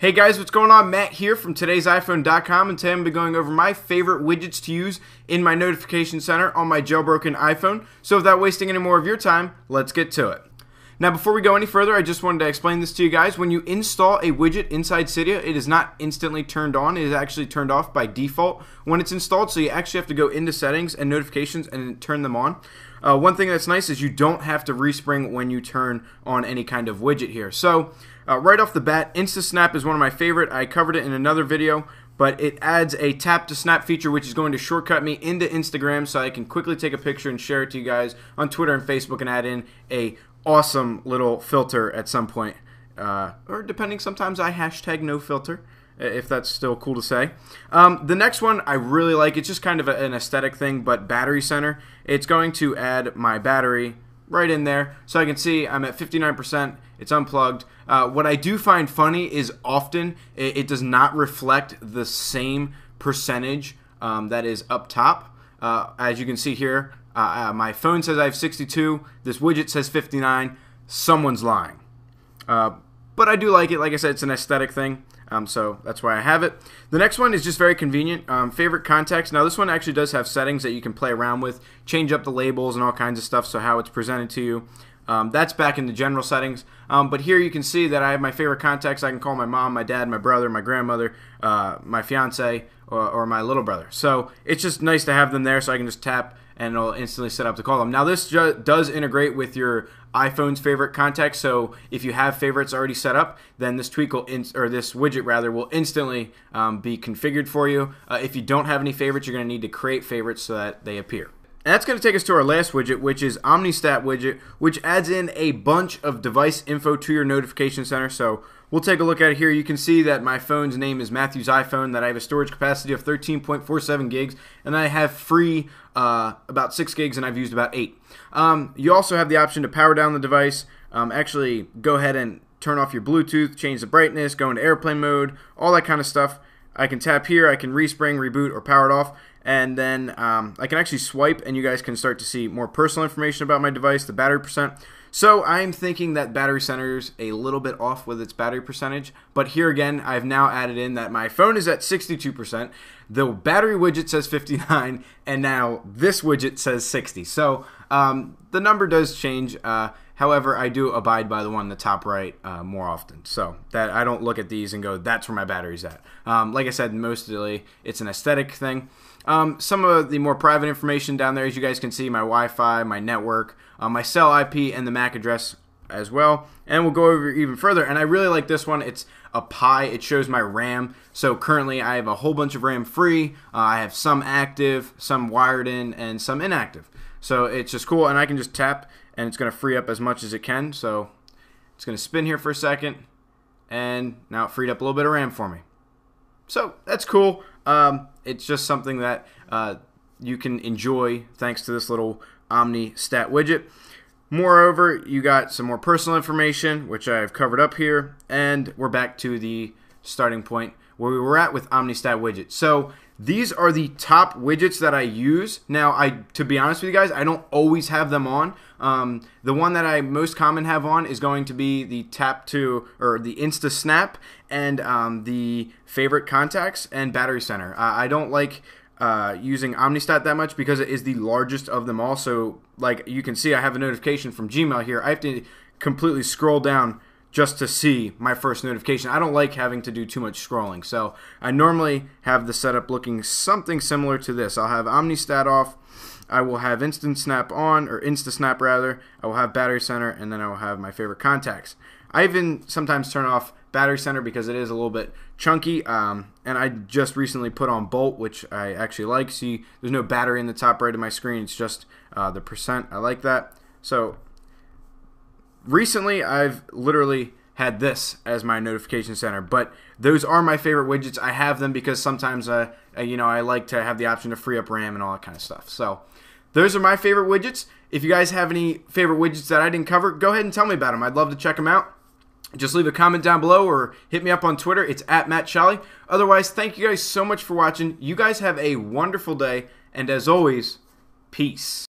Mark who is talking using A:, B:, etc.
A: Hey guys, what's going on? Matt here from today'siphone.com, and today I'm going to be going over my favorite widgets to use in my notification center on my jailbroken iPhone. So without wasting any more of your time, let's get to it. Now before we go any further, I just wanted to explain this to you guys. When you install a widget inside Cydia, it is not instantly turned on. It is actually turned off by default when it's installed, so you actually have to go into settings and notifications and turn them on. One thing that's nice is you don't have to respring when you turn on any kind of widget here. So right off the bat, InstaSnap is one of my favorite. I covered it in another video, but it adds a tap to snap feature, which is going to shortcut me into Instagram so I can quickly take a picture and share it to you guys on Twitter and Facebook and add in a awesome little filter at some point. Or depending, sometimes I hashtag no filter, if that's still cool to say. The next one I really like. It's just kind of an aesthetic thing, but Battery Center. It's going to add my battery right in there, so I can see I'm at 59%. It's unplugged. What I do find funny is often it does not reflect the same percentage that is up top. As you can see here, my phone says I have 62. This widget says 59. Someone's lying. But I do like it. Like I said, it's an aesthetic thing. So that's why I have it. The next one is just very convenient. Favorite contacts. Now this one actually does have settings that you can play around with, change up the labels and all kinds of stuff, so how it's presented to you. That's back in the general settings. But here you can see that I have my favorite contacts. I can call my mom, my dad, my brother, my grandmother, my fiance, or my little brother. So it's just nice to have them there, so I can just tap and it'll instantly set up to call them. Now this does integrate with your iPhone's favorite contacts, so if you have favorites already set up, then this tweak will this widget rather will instantly be configured for you. If you don't have any favorites, you're going to need to create favorites so that they appear. And that's going to take us to our last widget, which is OmniStat widget, which adds in a bunch of device info to your notification center. So we'll take a look at it here. You can see that my phone's name is Matthew's iPhone, that I have a storage capacity of 13.47 gigs, and I have free about 6 gigs, and I've used about 8. You also have the option to power down the device, actually go ahead and turn off your Bluetooth, change the brightness, go into airplane mode, all that kind of stuff. I can tap here, I can respring, reboot, or power it off. And then I can actually swipe, and you guys can start to see more personal information about my device, the battery percent. So I'm thinking that Battery Center is a little bit off with its battery percentage. But here again, I've now added in that my phone is at 62%. The battery widget says 59, and now this widget says 60. So the number does change. However, I do abide by the one in the top right more often, so that I don't look at these and go, that's where my battery's at. Like I said, mostly it's an aesthetic thing. Some of the more private information down there, as you guys can see, my Wi-Fi, my network, my cell IP, and the MAC address as well. And we'll go over even further. And I really like this one. It's a pie. It shows my RAM. So currently I have a whole bunch of RAM free. I have some active, some wired in, and some inactive. So it's just cool, and I can just tap, and it's going to free up as much as it can. So it's going to spin here for a second, and now it freed up a little bit of RAM for me. So that's cool. It's just something that you can enjoy thanks to this little OmniStat widget. Moreover, you got some more personal information, which I've covered up here, and we're back to the starting point where we were at with OmniStat widget. So these are the top widgets that I use. Now, to be honest with you guys, I don't always have them on. The one that I most common have on is going to be the tap to, or the InstaSnap, and the favorite contacts and Battery Center. I don't like using OmniStat that much because it is the largest of them all. So like you can see, I have a notification from Gmail here. I have to completely scroll down just to see my first notification. I don't like having to do too much scrolling, so I normally have the setup looking something similar to this. I'll have OmniStat off, I will have InstaSnap on, or InstaSnap rather, I will have Battery Center, and then I will have my favorite contacts. I even sometimes turn off Battery Center because it is a little bit chunky, and I just recently put on Bolt, which I actually like. See, there's no battery in the top right of my screen, it's just the percent. I like that. So recently, I've literally had this as my notification center, but those are my favorite widgets. I have them because sometimes, you know, I like to have the option to free up RAM and all that kind of stuff. So those are my favorite widgets. If you guys have any favorite widgets that I didn't cover, go ahead and tell me about them. I'd love to check them out. Just leave a comment down below or hit me up on Twitter. It's @MattShally. Otherwise, thank you guys so much for watching. You guys have a wonderful day, and as always, peace.